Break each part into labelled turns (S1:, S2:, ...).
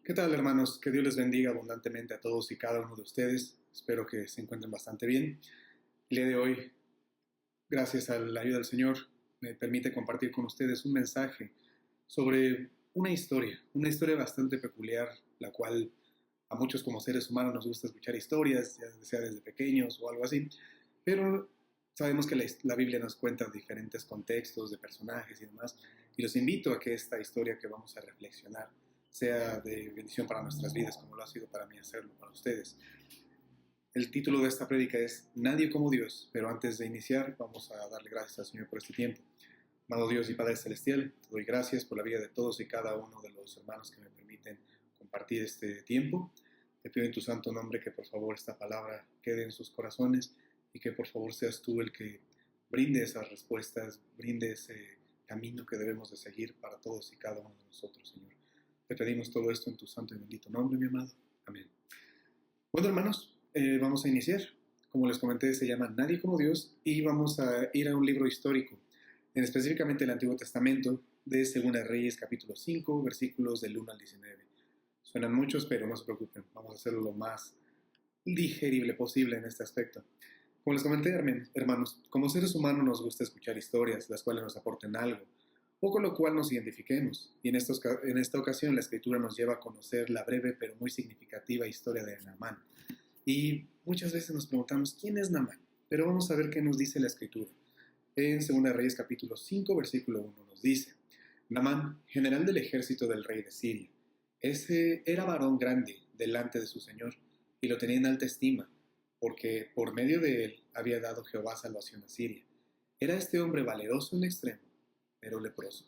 S1: ¿Qué tal, hermanos? Que Dios les bendiga abundantemente a todos y cada uno de ustedes. Espero que se encuentren bastante bien. El día de hoy, gracias a la ayuda del Señor, me permite compartir con ustedes un mensaje sobre una historia bastante peculiar, la cual a muchos como seres humanos nos gusta escuchar historias, ya sea desde pequeños o algo así, pero sabemos que la Biblia nos cuenta diferentes contextos de personajes y demás, y los invito a que esta historia que vamos a reflexionar sea de bendición para nuestras vidas, como lo ha sido para mí hacerlo, para ustedes. El título de esta prédica es Nadie como Dios, pero antes de iniciar vamos a darle gracias al Señor por este tiempo. Amado Dios y Padre Celestial, te doy gracias por la vida de todos y cada uno de los hermanos que me permiten compartir este tiempo. Te pido en tu santo nombre que por favor esta palabra quede en sus corazones y que por favor seas tú el que brinde esas respuestas, brinde ese camino que debemos de seguir para todos y cada uno de nosotros, Señor. Te pedimos todo esto en tu santo y bendito nombre, mi amado. Amén. Bueno, hermanos, vamos a iniciar. Como les comenté, se llama Nadie como Dios y vamos a ir a un libro histórico, en específicamente el Antiguo Testamento, de Segunda de Reyes, capítulo 5, versículos del 1 al 19. Suenan muchos, pero no se preocupen, vamos a hacerlo lo más digerible posible en este aspecto. Como les comenté, hermanos, como seres humanos nos gusta escuchar historias, las cuales nos aporten algo, o con lo cual nos identifiquemos. Y en esta ocasión la Escritura nos lleva a conocer la breve pero muy significativa historia de Naamán. Y muchas veces nos preguntamos, ¿quién es Naamán? Pero vamos a ver qué nos dice la Escritura. En 2 Reyes capítulo 5, versículo 1 nos dice, Naamán, general del ejército del rey de Siria, ese era varón grande delante de su señor, y lo tenía en alta estima, porque por medio de él había dado Jehová salvación a Siria. Era este hombre valeroso en extremo, pero leproso.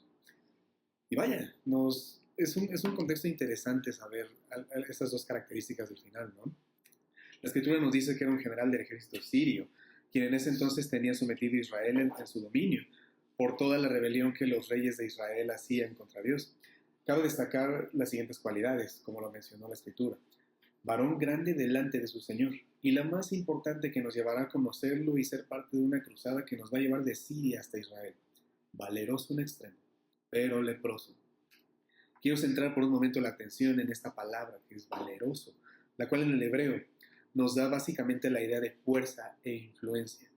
S1: Y vaya, es un contexto interesante saber estas dos características del final, ¿no? La Escritura nos dice que era un general del ejército sirio, quien en ese entonces tenía sometido a Israel en su dominio, por toda la rebelión que los reyes de Israel hacían contra Dios. Cabe destacar las siguientes cualidades, como lo mencionó la Escritura. Varón grande delante de su Señor, y la más importante que nos llevará a conocerlo y ser parte de una cruzada que nos va a llevar de Siria hasta Israel. Valeroso en extremo, pero leproso. Quiero centrar por un momento la atención en esta palabra que es valeroso, la cual en el hebreo nos da básicamente la idea de fuerza e influencia.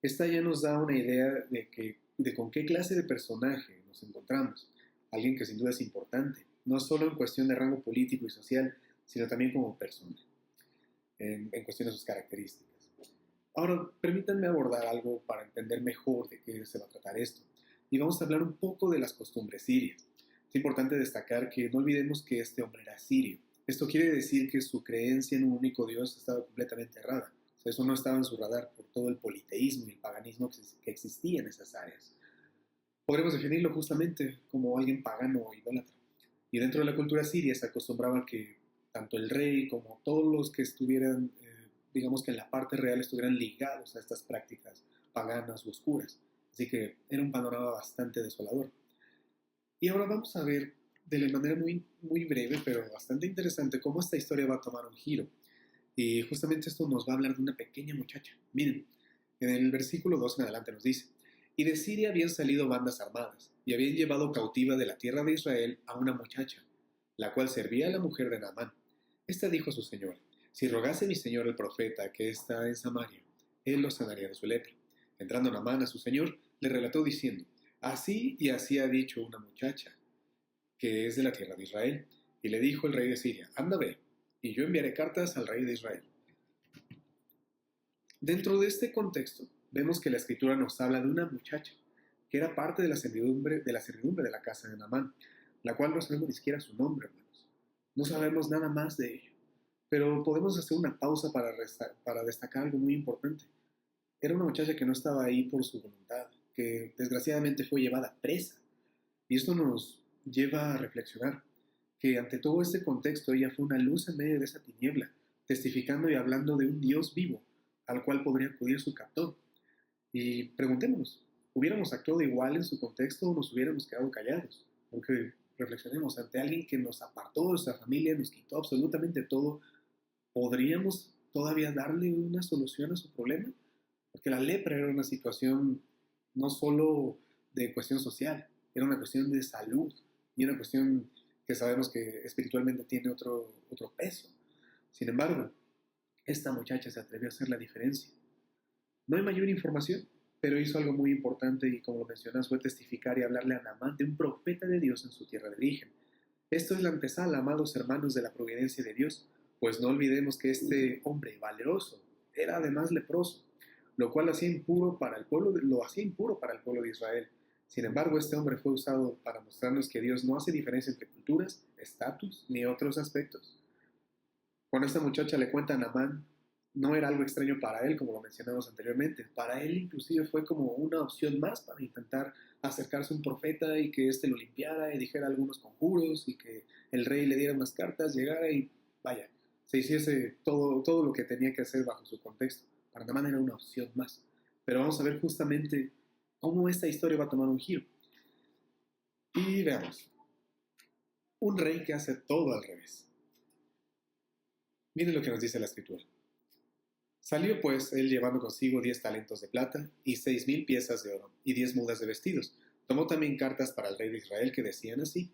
S1: Esta ya nos da una idea de con qué clase de personaje nos encontramos. Alguien que sin duda es importante, no solo en cuestión de rango político y social, sino también como persona, en cuestión de sus características. Ahora, permítanme abordar algo para entender mejor de qué se va a tratar esto. Y vamos a hablar un poco de las costumbres sirias. Es importante destacar que no olvidemos que este hombre era sirio. Esto quiere decir que su creencia en un único Dios estaba completamente errada. O sea, eso no estaba en su radar por todo el politeísmo y el paganismo que existía en esas áreas. Podremos definirlo justamente como alguien pagano o idólatra. Y dentro de la cultura siria se acostumbraba que tanto el rey como todos los que estuvieran, digamos que en la parte real estuvieran ligados a estas prácticas paganas o oscuras. Así que era un panorama bastante desolador. Y ahora vamos a ver de manera muy breve, pero bastante interesante, cómo esta historia va a tomar un giro. Y justamente esto nos va a hablar de una pequeña muchacha. Miren, en el versículo 2 en adelante nos dice, y de Siria habían salido bandas armadas, y habían llevado cautiva de la tierra de Israel a una muchacha, la cual servía a la mujer de Naamán. Esta dijo a su señor, si rogase mi señor el profeta que está en Samaria, él lo sanaría de su lepra. Entrando Naamán a su señor, le relató diciendo, así y así ha dicho una muchacha, que es de la tierra de Israel. Y le dijo el rey de Siria, anda ve, y yo enviaré cartas al rey de Israel. Dentro de este contexto, vemos que la escritura nos habla de una muchacha, que era parte de la servidumbre de la casa de Naamán, la cual no sabemos ni siquiera su nombre, hermanos. No sabemos nada más de ella. Pero podemos hacer una pausa para destacar algo muy importante. Era una muchacha que no estaba ahí por su voluntad, que desgraciadamente fue llevada presa. Y esto nos lleva a reflexionar que ante todo este contexto ella fue una luz en medio de esa tiniebla, testificando y hablando de un Dios vivo, al cual podría acudir su captor. Y preguntémonos, ¿hubiéramos actuado igual en su contexto o nos hubiéramos quedado callados? Porque reflexionemos, ante alguien que nos apartó de nuestra familia, nos quitó absolutamente todo, ¿podríamos todavía darle una solución a su problema? Porque la lepra era una situación no solo de cuestión social, era una cuestión de salud y una cuestión que sabemos que espiritualmente tiene otro peso. Sin embargo, esta muchacha se atrevió a hacer la diferencia. No hay mayor información, pero hizo algo muy importante y, como lo mencionas, fue testificar y hablarle a Naamán de un profeta de Dios en su tierra de origen. Esto es la antesala, amados hermanos, de la providencia de Dios, pues no olvidemos que este hombre valeroso era además leproso, lo cual lo hacía impuro para el pueblo de Israel. Sin embargo, este hombre fue usado para mostrarnos que Dios no hace diferencia entre culturas, estatus ni otros aspectos. Cuando esta muchacha le cuenta a Naamán, no era algo extraño para él, como lo mencionamos anteriormente. Para él inclusive fue como una opción más para intentar acercarse a un profeta y que éste lo limpiara y dijera algunos conjuros y que el rey le diera unas cartas, llegara y vaya, se hiciese todo lo que tenía que hacer bajo su contexto. Para Naamán era una opción más. Pero vamos a ver justamente cómo esta historia va a tomar un giro. Y veamos, un rey que hace todo al revés. Miren lo que nos dice la escritura. Salió pues él llevando consigo 10 talentos de plata y 6,000 piezas de oro y 10 mudas de vestidos. Tomó también cartas para el rey de Israel que decían así: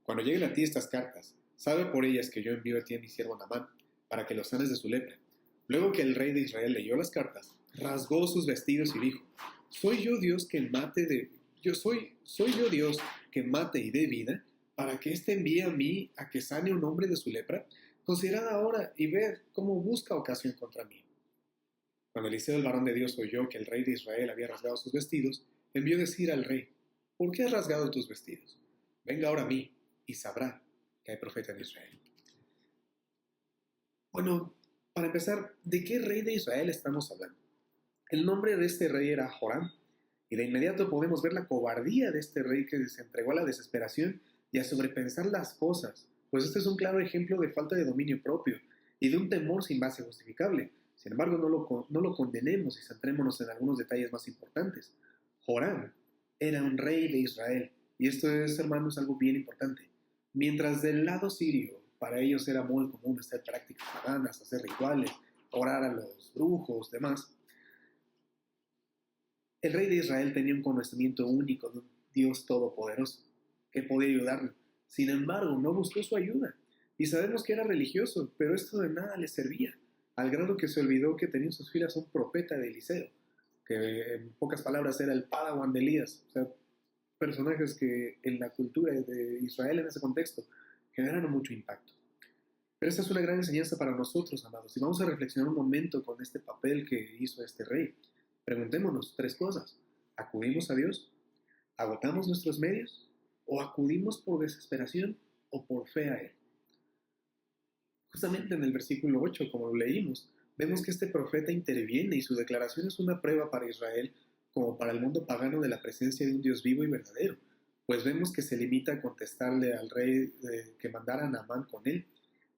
S1: Cuando lleguen a ti estas cartas, sabe por ellas que yo envío a ti a mi siervo Naamán, para que lo sanes de su lepra. Luego que el rey de Israel leyó las cartas, rasgó sus vestidos y dijo: ¿Soy yo Dios que mate y dé vida, para que éste envíe a mí a que sane a un hombre de su lepra? Considerad ahora y ved cómo busca ocasión contra mí. Cuando Eliseo, el varón de Dios, oyó que el rey de Israel había rasgado sus vestidos, envió decir al rey: ¿Por qué has rasgado tus vestidos? Venga ahora a mí y sabrá que hay profeta en Israel. Bueno, para empezar, ¿de qué rey de Israel estamos hablando? El nombre de este rey era Joram, y de inmediato podemos ver la cobardía de este rey que se entregó a la desesperación y a sobrepensar las cosas, pues este es un claro ejemplo de falta de dominio propio y de un temor sin base justificable. Sin embargo, no lo condenemos y centrémonos en algunos detalles más importantes. Joram era un rey de Israel, y esto es, hermanos, algo bien importante. Mientras del lado sirio, para ellos era muy común hacer prácticas paganas, hacer rituales, orar a los brujos, demás, el rey de Israel tenía un conocimiento único de un Dios todopoderoso que podía ayudarlo. Sin embargo, no buscó su ayuda. Y sabemos que era religioso, pero esto de nada le servía, al grado que se olvidó que tenía en sus filas un profeta de Eliseo, que en pocas palabras era el padawan de Elías. O sea, personajes que en la cultura de Israel en ese contexto generaron mucho impacto. Pero esta es una gran enseñanza para nosotros, amados, y vamos a reflexionar un momento con este papel que hizo este rey. Preguntémonos 3 cosas. ¿Acudimos a Dios? ¿Agotamos nuestros medios? ¿O acudimos por desesperación o por fe a Él? Justamente en el versículo 8, como lo leímos, vemos que este profeta interviene y su declaración es una prueba para Israel como para el mundo pagano de la presencia de un Dios vivo y verdadero, pues vemos que se limita a contestarle al rey que mandara a Naamán con él.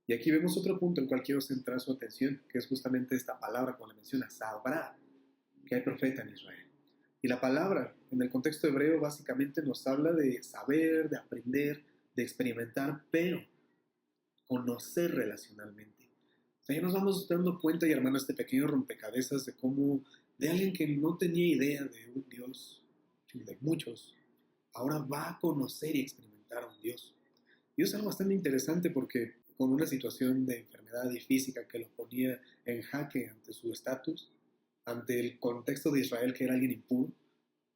S1: Y aquí vemos otro punto en el cual quiero centrar su atención, que es justamente esta palabra, como la menciona, sabrá que hay profeta en Israel. Y la palabra, en el contexto hebreo, básicamente nos habla de saber, de aprender, de experimentar, pero conocer relacionalmente. O sea, ya nos vamos dando cuenta y armando este pequeño rompecabezas de cómo, de alguien que no tenía idea de un Dios, de muchos, ahora va a conocer y experimentar a un Dios. Y es algo bastante interesante porque con una situación de enfermedad y física que lo ponía en jaque ante su estatus, ante el contexto de Israel, que era alguien impuro,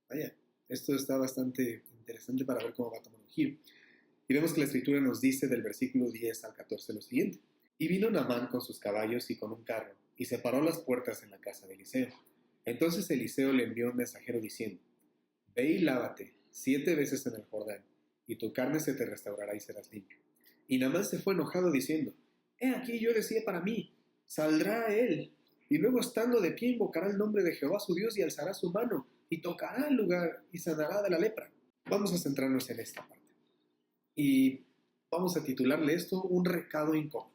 S1: vaya, esto está bastante interesante para ver cómo va a tomar un giro. Y vemos que la escritura nos dice del versículo 10 al 14 lo siguiente: Y vino Naamán con sus caballos y con un carro, y se paró a las puertas en la casa de Eliseo. Entonces Eliseo le envió un mensajero diciendo: Ve y lávate 7 veces en el Jordán, y tu carne se te restaurará y serás limpio. Y Naamán se fue enojado diciendo: He aquí, yo decía para mí, saldrá él, y luego estando de pie invocará el nombre de Jehová su Dios y alzará su mano, y tocará el lugar y sanará de la lepra. Vamos a centrarnos en esta parte. Y vamos a titularle esto un recado incómodo.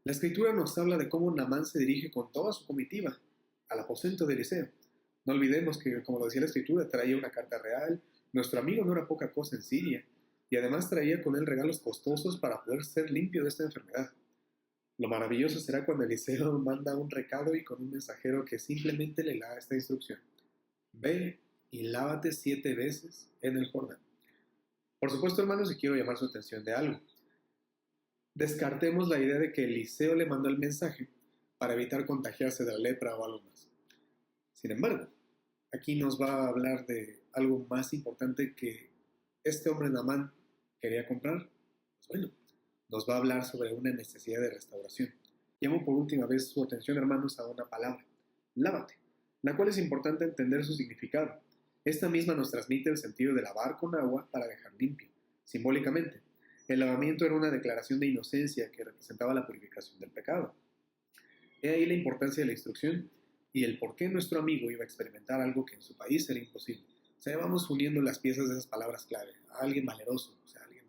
S1: La escritura nos habla de cómo Naamán se dirige con toda su comitiva al aposento de Eliseo. No olvidemos que, como lo decía la escritura, traía una carta real. Nuestro amigo no era poca cosa en Siria, y además traía con él regalos costosos para poder ser limpio de esta enfermedad. Lo maravilloso será cuando Eliseo manda un recado y con un mensajero que simplemente le da esta instrucción: Ve y lávate 7 veces en el Jordán. Por supuesto, hermanos, y quiero llamar su atención de algo. Descartemos la idea de que Eliseo le mandó el mensaje para evitar contagiarse de la lepra o algo más. Sin embargo, aquí nos va a hablar de algo más importante que este hombre Naamán quería comprar. Pues bueno, nos va a hablar sobre una necesidad de restauración. Llamo por última vez su atención, hermanos, a una palabra, lávate, la cual es importante entender su significado. Esta misma nos transmite el sentido de lavar con agua para dejar limpio. Simbólicamente, el lavamiento era una declaración de inocencia que representaba la purificación del pecado. He ahí la importancia de la instrucción y el por qué nuestro amigo iba a experimentar algo que en su país era imposible. O sea, vamos uniendo las piezas de esas palabras clave. A alguien valeroso, o sea, alguien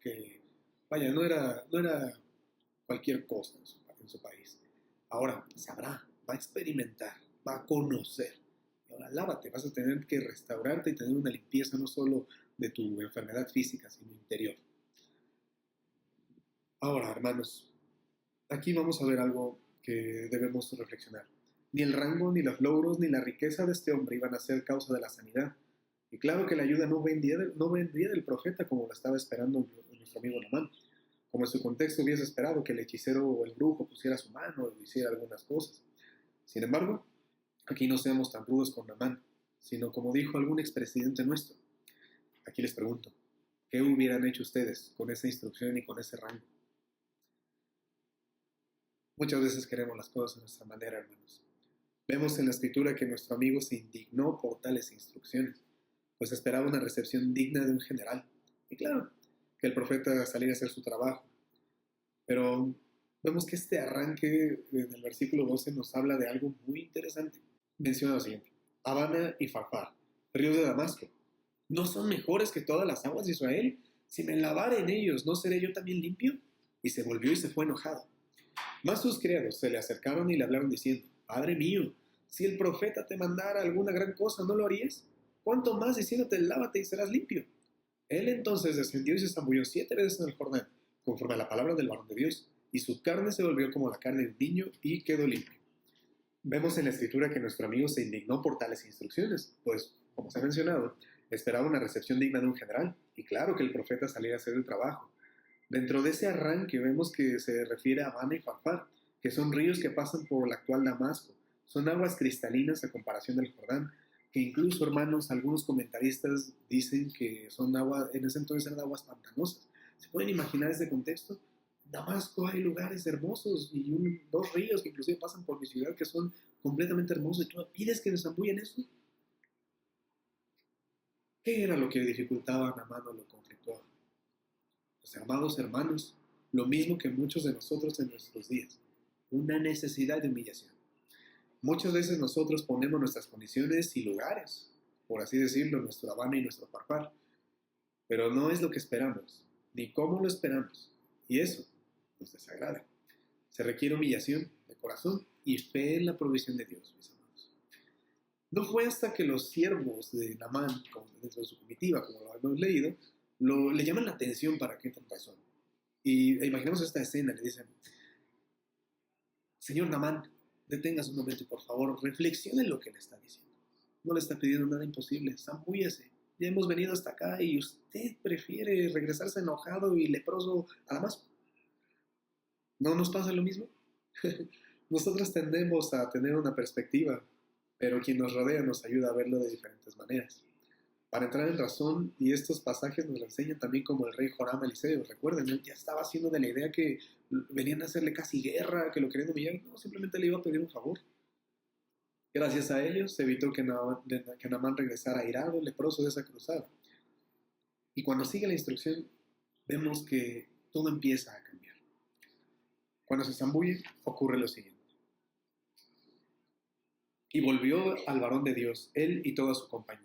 S1: que, vaya, no era cualquier cosa en su país. Ahora, sabrá, va a experimentar, va a conocer. Y ahora lávate, vas a tener que restaurarte y tener una limpieza no solo de tu enfermedad física, sino interior. Ahora, hermanos, aquí vamos a ver algo que debemos reflexionar. Ni el rango, ni los logros, ni la riqueza de este hombre iban a ser causa de la sanidad. Y claro que la ayuda no vendría del profeta como lo estaba esperando nuestro amigo Naamán. Como en su contexto hubiese esperado que el hechicero o el brujo pusiera su mano o hiciera algunas cosas. Sin embargo, aquí no seamos tan rudos con Naamán, sino como dijo algún expresidente nuestro. Aquí les pregunto, ¿qué hubieran hecho ustedes con esa instrucción y con ese rango? Muchas veces queremos las cosas a nuestra manera, hermanos. Vemos en la escritura que nuestro amigo se indignó por tales instrucciones, pues esperaba una recepción digna de un general. Y claro, que el profeta saliera a hacer su trabajo. Pero vemos que este arranque en el versículo 12 nos habla de algo muy interesante. Menciona lo siguiente: Abana y Farfar, ríos de Damasco, ¿no son mejores que todas las aguas de Israel? Si me lavare en ellos, ¿no seré yo también limpio? Y se volvió y se fue enojado. Mas sus criados se le acercaron y le hablaron diciendo: Padre mío, si el profeta te mandara alguna gran cosa, ¿no lo harías? ¿Cuánto más diciéndote lávate y serás limpio? Él entonces descendió y se zambulló 7 veces en el Jordán, conforme a la palabra del varón de Dios, y su carne se volvió como la carne de un niño y quedó limpio. Vemos en la escritura que nuestro amigo se indignó por tales instrucciones, pues, como se ha mencionado, esperaba una recepción digna de un general, y claro que el profeta saliera a hacer el trabajo. Dentro de ese arranque vemos que se refiere a Abana y Farfar, que son ríos que pasan por el actual Damasco. Son aguas cristalinas a comparación del Jordán, que incluso, hermanos, algunos comentaristas dicen que son aguas, en ese entonces eran aguas pantanosas. ¿Se pueden imaginar ese contexto? En Damasco hay lugares hermosos y 2 ríos que inclusive pasan por mi ciudad que son completamente hermosos. ¿Y tú pides que desambullen eso? ¿Qué era lo que dificultaba a Naamán o lo conflictuaba? Pues, amados hermanos, lo mismo que muchos de nosotros en nuestros días, una necesidad de humillación. Muchas veces nosotros ponemos nuestras condiciones y lugares, por así decirlo, nuestro Habana y nuestro Farfar, pero no es lo que esperamos, ni cómo lo esperamos, y eso nos desagrada. Se requiere humillación de corazón y fe en la provisión de Dios, mis amados. No fue hasta que los siervos de Naamán, dentro de su comitiva, como lo hemos leído, le llaman la atención para que entre en razón. Y imaginemos esta escena, le dicen: Señor Naamán, deténgase un momento y por favor reflexione en lo que le está diciendo. No le está pidiendo nada imposible, zambúllese. Ya hemos venido hasta acá y usted prefiere regresarse enojado y leproso a Damasco. ¿No nos pasa lo mismo? Nosotros tendemos a tener una perspectiva, pero quien nos rodea nos ayuda a verlo de diferentes maneras. Para entrar en razón, y estos pasajes nos lo enseñan también como el rey Joram a Eliseo. Recuerden, él ya estaba haciendo de la idea que venían a hacerle casi guerra, que lo querían humillar. No, simplemente le iba a pedir un favor. Gracias a ellos se evitó que Naamán regresara airado, leproso de esa cruzada. Y cuando sigue la instrucción, vemos que todo empieza a cambiar. Cuando se zambulle, ocurre lo siguiente. Y volvió al varón de Dios, él y toda su compañía.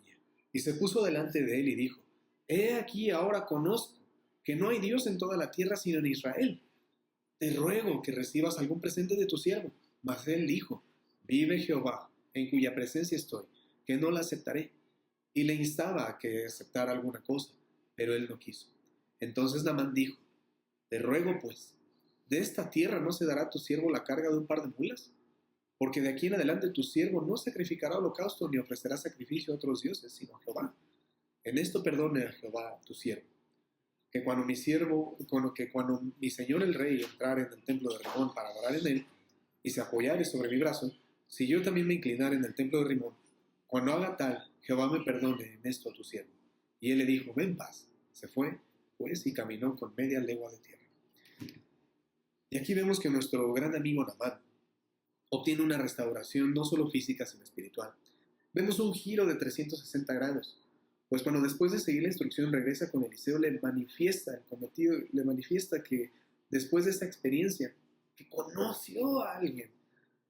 S1: Y se puso delante de él y dijo: He aquí ahora conozco que no hay Dios en toda la tierra sino en Israel. Te ruego que recibas algún presente de tu siervo. Mas él dijo: Vive Jehová, en cuya presencia estoy, que no la aceptaré. Y le instaba a que aceptara alguna cosa, pero él no quiso. Entonces Naamán dijo: Te ruego pues, ¿de esta tierra no se dará a tu siervo la carga de un par de mulas? Porque de aquí en adelante tu siervo no sacrificará holocausto ni ofrecerá sacrificio a otros dioses, sino a Jehová. En esto perdone a Jehová tu siervo, que cuando mi señor el rey entrare en el templo de Rimón para adorar en él, y se apoyare sobre mi brazo, si yo también me inclinare en el templo de Rimón, cuando haga tal, Jehová me perdone en esto a tu siervo. Y él le dijo, ven paz. Se fue, pues, y caminó con media legua de tierra. Y aquí vemos que nuestro gran amigo Naamán obtiene una restauración no solo física, sino espiritual. Vemos un giro de 360 grados, pues cuando después de seguir la instrucción regresa con Eliseo, le manifiesta que después de esa experiencia, que conoció a alguien,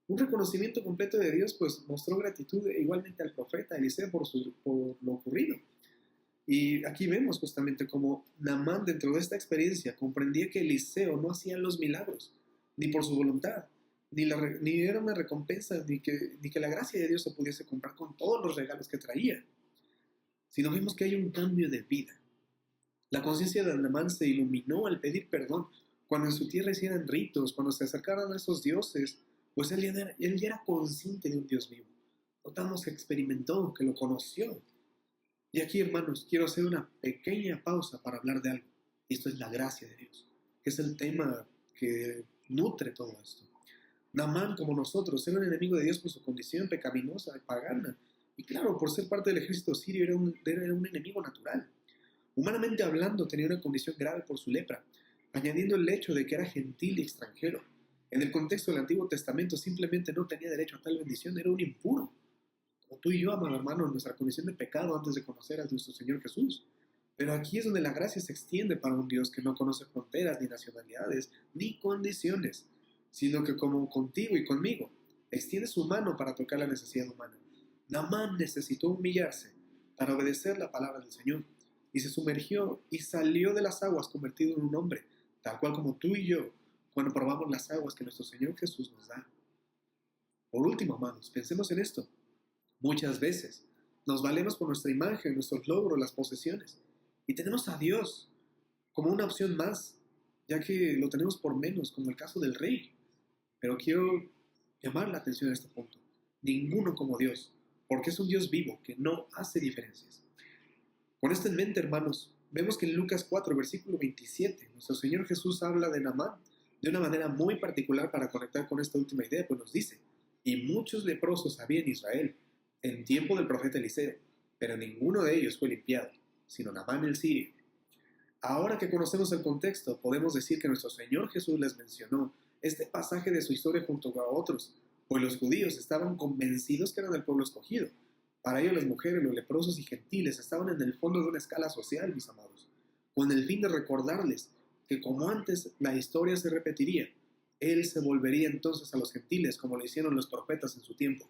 S1: un reconocimiento completo de Dios, pues mostró gratitud igualmente al profeta Eliseo por lo ocurrido. Y aquí vemos justamente cómo Naamán dentro de esta experiencia comprendía que Eliseo no hacía los milagros, ni por su voluntad, ni era una recompensa, ni que la gracia de Dios se pudiese comprar con todos los regalos que traía, sino vemos que hay un cambio de vida. La conciencia de Naamán se iluminó al pedir perdón, cuando en su tierra hicieran ritos, cuando se acercaran a esos dioses, pues él ya era consciente de un Dios vivo. Notamos que experimentó, que lo conoció. Y aquí, hermanos, quiero hacer una pequeña pausa para hablar de algo. Y esto es la gracia de Dios, que es el tema que nutre todo esto. Naamán, como nosotros, era un enemigo de Dios por su condición pecaminosa y pagana. Y claro, por ser parte del ejército sirio, era un enemigo natural. Humanamente hablando, tenía una condición grave por su lepra, añadiendo el hecho de que era gentil y extranjero. En el contexto del Antiguo Testamento simplemente no tenía derecho a tal bendición, era un impuro. Como tú y yo, amado hermano, en nuestra condición de pecado antes de conocer a nuestro Señor Jesús. Pero aquí es donde la gracia se extiende para un Dios que no conoce fronteras, ni nacionalidades, ni condiciones, sino que como contigo y conmigo, extiende su mano para tocar la necesidad humana. Naamán necesitó humillarse para obedecer la palabra del Señor, y se sumergió y salió de las aguas convertido en un hombre, tal cual como tú y yo, cuando probamos las aguas que nuestro Señor Jesús nos da. Por último, amados, pensemos en esto. Muchas veces nos valemos por nuestra imagen, nuestros logros, las posesiones, y tenemos a Dios como una opción más, ya que lo tenemos por menos, como el caso del rey. Pero quiero llamar la atención a este punto. Ninguno como Dios, porque es un Dios vivo que no hace diferencias. Con esto en mente, hermanos, vemos que en Lucas 4, versículo 27, nuestro Señor Jesús habla de Naamán de una manera muy particular para conectar con esta última idea, pues nos dice, y muchos leprosos había en Israel en tiempo del profeta Eliseo, pero ninguno de ellos fue limpiado, sino Naamán el sirio. Ahora que conocemos el contexto, podemos decir que nuestro Señor Jesús les mencionó este pasaje de su historia junto a otros, pues los judíos estaban convencidos que eran el pueblo escogido. Para ellos las mujeres, los leprosos y gentiles estaban en el fondo de una escala social, mis amados, con el fin de recordarles que como antes la historia se repetiría, Él se volvería entonces a los gentiles como lo hicieron los profetas en su tiempo.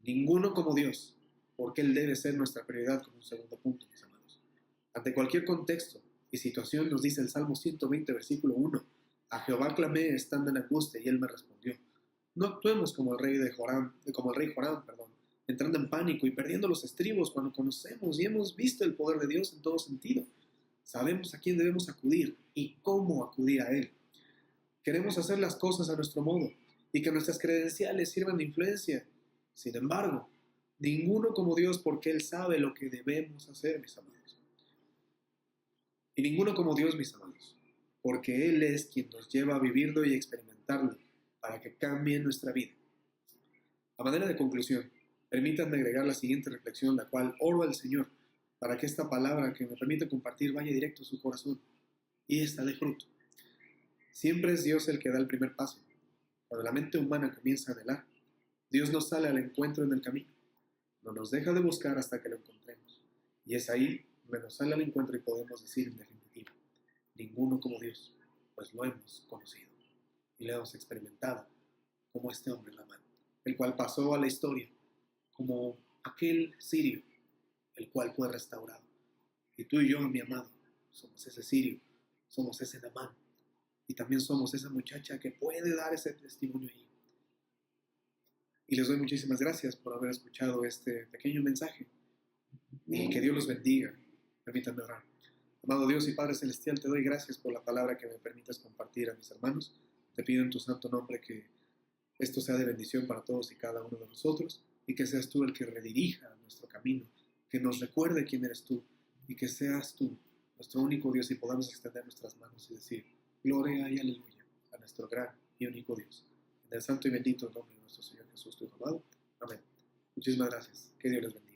S1: Ninguno como Dios, porque Él debe ser nuestra prioridad como un segundo punto, mis amados. Ante cualquier contexto y situación nos dice el Salmo 120, versículo 1, a Jehová clamé estando en angustia y Él me respondió. No actuemos como el rey Joram, entrando en pánico y perdiendo los estribos cuando conocemos y hemos visto el poder de Dios en todo sentido. Sabemos a quién debemos acudir y cómo acudir a Él. Queremos hacer las cosas a nuestro modo y que nuestras credenciales sirvan de influencia. Sin embargo, ninguno como Dios, porque Él sabe lo que debemos hacer, mis amados. Y ninguno como Dios, mis amados, porque Él es quien nos lleva a vivirlo y experimentarlo para que cambie nuestra vida. A manera de conclusión, permítanme agregar la siguiente reflexión, la cual oro al Señor para que esta palabra que me permite compartir vaya directo a su corazón y esta dé fruto. Siempre es Dios el que da el primer paso. Cuando la mente humana comienza a anhelar, Dios nos sale al encuentro en el camino. No nos deja de buscar hasta que lo encontremos. Y es ahí donde nos sale al encuentro y podemos decir en definitiva, ninguno como Dios, pues lo hemos conocido y lo hemos experimentado como este hombre Naamán, el cual pasó a la historia como aquel sirio, el cual fue restaurado. Y tú y yo, mi amado, somos ese sirio, somos ese Naamán, y también somos esa muchacha que puede dar ese testimonio ahí. Y les doy muchísimas gracias por haber escuchado este pequeño mensaje. Y que Dios los bendiga. Permítanme orar. Amado Dios y Padre Celestial, te doy gracias por la palabra que me permites compartir a mis hermanos. Te pido en tu santo nombre que esto sea de bendición para todos y cada uno de nosotros y que seas tú el que redirija nuestro camino que nos recuerde quién eres tú y que seas tú nuestro único Dios y podamos extender nuestras manos y decir gloria y aleluya a nuestro gran y único Dios. En el santo y bendito nombre de nuestro Señor Jesús, tu amado. Amén. Muchísimas gracias. Que Dios les bendiga.